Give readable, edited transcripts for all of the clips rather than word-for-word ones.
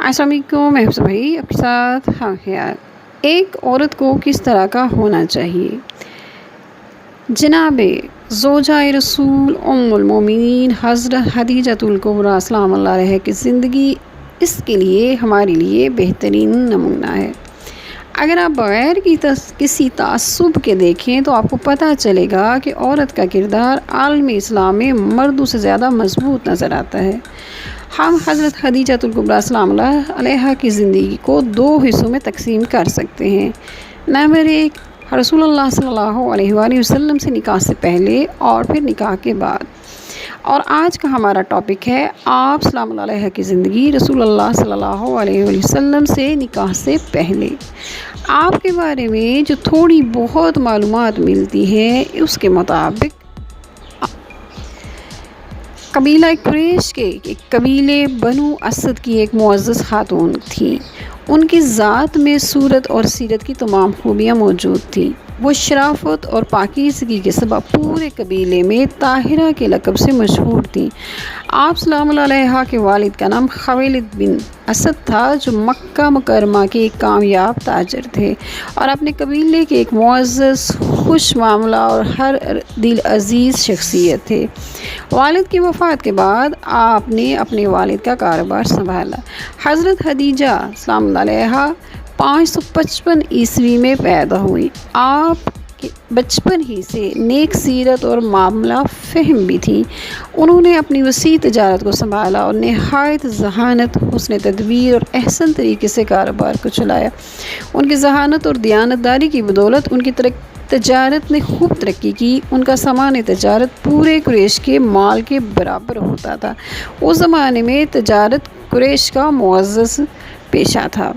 السلام علیکم، میں حفصہ بھائی آپ کے ساتھ خیال ایک عورت کو کس طرح کا ہونا چاہیے۔ جناب زوجہ رسول ام المومنین حضرت خدیجہ الکبریٰ سلام اللہ علیہا کی زندگی اس کے لیے ہمارے لیے بہترین نمونہ ہے۔ اگر آپ بغیر کسی تعصب کے دیکھیں تو آپ کو پتہ چلے گا کہ عورت کا کردار عالم اسلام میں مردوں سے زیادہ مضبوط نظر آتا ہے۔ ہم حضرت خدیجہ الکبریٰ سلام اللہ علیہا کی زندگی کو دو حصوں میں تقسیم کر سکتے ہیں۔ نمبر 1، رسول اللہ صلی اللہ علیہ وآلہ وسلم سے نکاح سے پہلے اور پھر نکاح کے بعد۔ اور آج کا ہمارا ٹاپک ہے آپ سلام اللہ علیہ کی زندگی رسول اللہ صلی اللہ علیہ وآلہ وسلم سے نکاح سے پہلے۔ آپ کے بارے میں جو تھوڑی بہت معلومات ملتی ہے اس کے مطابق قبیلہ قریش کے قبیلے بنو اسد کی ایک معزز خاتون تھی۔ ان کی ذات میں صورت اور سیرت کی تمام خوبیاں موجود تھیں۔ وہ شرافت اور پاکیزگی کے سبب پورے قبیلے میں طاہرہ کے لقب سے مشہور تھیں۔ آپ سلام اللہ علیہ کے والد کا نام خویلد بن اسد تھا، جو مکہ مکرمہ کے ایک کامیاب تاجر تھے اور اپنے قبیلے کے ایک معزز، خوش معاملہ اور ہر دل عزیز شخصیت تھے۔ والد کی وفات کے بعد آپ نے اپنے والد کا کاروبار سنبھالا۔ حضرت خدیجہ سلام اللہ علیہا 555 عیسوی میں پیدا ہوئی۔ آپ بچپن ہی سے نیک سیرت اور معاملہ فہم بھی تھی۔ انہوں نے اپنی وسیع تجارت کو سنبھالا اور نہایت ذہانت، حسن تدبیر اور احسن طریقے سے کاروبار کو چلایا۔ ان کی ذہانت اور دیانتداری کی بدولت ان کی تجارت نے خوب ترقی کی۔ ان کا سامان تجارت پورے قریش کے مال کے برابر ہوتا تھا۔ اس زمانے میں تجارت قریش کا معزز پیشہ تھا۔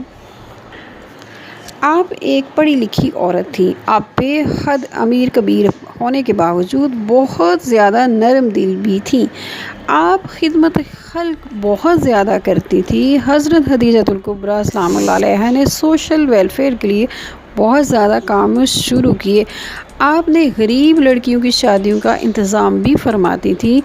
آپ ایک پڑھی لکھی عورت تھیں۔ آپ بے حد امیر کبیر ہونے کے باوجود بہت زیادہ نرم دل بھی تھیں۔ آپ خدمت خلق بہت زیادہ کرتی تھیں۔ حضرت خدیجہ الکبریٰ سلام اللہ علیہا نے سوشل ویلفیئر کے لیے بہت زیادہ کام شروع کیے۔ آپ نے غریب لڑکیوں کی شادیوں کا انتظام بھی فرماتی تھیں۔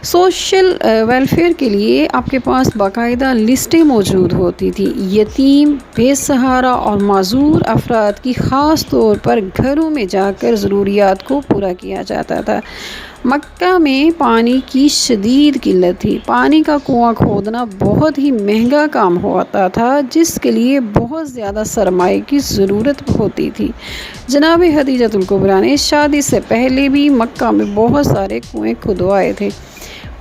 سوشل ویلفیئر کے لیے آپ کے پاس باقاعدہ لسٹیں موجود ہوتی تھیں۔ یتیم، بے سہارا اور معذور افراد کی خاص طور پر گھروں میں جا کر ضروریات کو پورا کیا جاتا تھا۔ مکہ میں پانی کی شدید قلت تھی۔ پانی کا کنواں کھودنا بہت ہی مہنگا کام ہوتا تھا، جس کے لیے بہت زیادہ سرمایہ کی ضرورت ہوتی تھی۔ جناب خدیجہ الکبریٰ نے شادی سے پہلے بھی مکہ میں بہت سارے کنویں کھدوائے تھے۔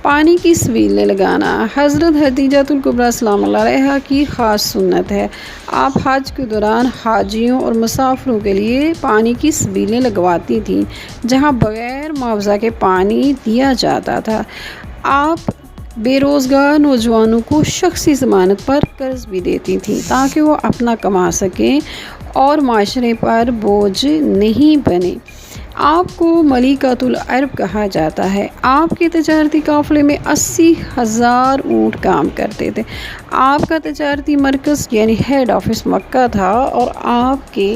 پانی کی سبیلیں لگانا حضرت خدیجہ الکبریٰ سلام اللہ علیہا کی خاص سنت ہے۔ آپ حج کے دوران حاجیوں اور مسافروں کے لیے پانی کی سبیلیں لگواتی تھیں، جہاں بغیر معاوضہ کے پانی دیا جاتا تھا۔ آپ بے روزگار نوجوانوں کو شخصی ضمانت پر قرض بھی دیتی تھیں تاکہ وہ اپنا کما سکیں اور معاشرے پر بوجھ نہیں بنیں۔ آپ کو ملکۃ العرب کہا جاتا ہے۔ آپ کے تجارتی قافلے میں 80,000 اونٹ کام کرتے تھے۔ آپ کا تجارتی مرکز یعنی ہیڈ آفس مکہ تھا اور آپ کے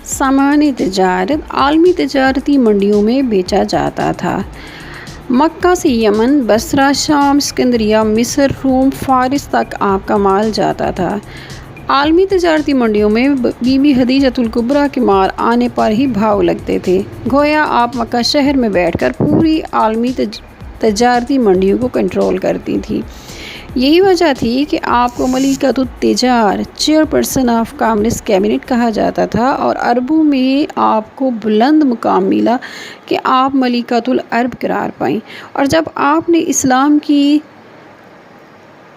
سامان تجارت عالمی تجارتی منڈیوں میں بیچا جاتا تھا۔ مکہ سے یمن، بصرہ، شام، اسکندریہ، مصر، روم، فارس تک آپ کا مال جاتا تھا۔ عالمی تجارتی منڈیوں میں بی بی خدیجہ الکبریٰ کے مال آنے پر ہی بھاؤ لگتے تھے، گویا آپ مکہ شہر میں بیٹھ کر پوری عالمی تجارتی منڈیوں کو کنٹرول کرتی تھیں۔ یہی وجہ تھی کہ آپ کو ملکۃ التجار، چیئرپرسن آف کامرس کیبنٹ کہا جاتا تھا، اور عربوں میں آپ کو بلند مقام ملا کہ آپ ملکۃ العرب قرار پائیں۔ اور جب آپ نے اسلام کی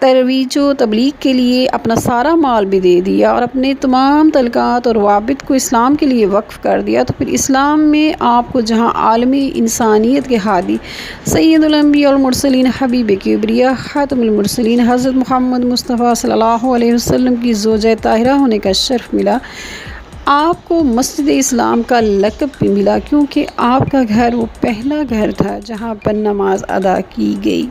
ترویج و تبلیغ کے لیے اپنا سارا مال بھی دے دیا اور اپنے تمام تعلقات اور روابط کو اسلام کے لیے وقف کر دیا، تو پھر اسلام میں آپ کو جہاں عالمی انسانیت کے ہادی سید الانبیاء والمرسلین، حبیب کبریٰ، خاتم المرسلین حضرت محمد مصطفیٰ صلی اللہ علیہ وسلم کی زوجہ طاہرہ ہونے کا شرف ملا، آپ کو مسجد اسلام کا لقب بھی ملا، کیونکہ آپ کا گھر وہ پہلا گھر تھا جہاں پر نماز ادا کی گئی۔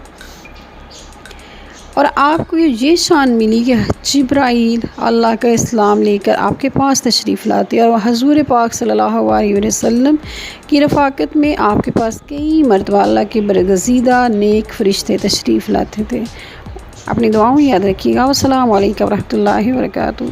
اور آپ کو یہ شان ملی کہ جبرائیل اللہ کا اسلام لے کر آپ کے پاس تشریف لاتے، اور حضور پاک صلی اللہ علیہ وسلم کی رفاقت میں آپ کے پاس کئی مرتبہ اللہ کے برگزیدہ نیک فرشتے تشریف لاتے تھے۔ اپنی دعاؤں میں یاد رکھیے گا۔ والسلام علیکم ورحمۃ اللہ وبرکاتہ۔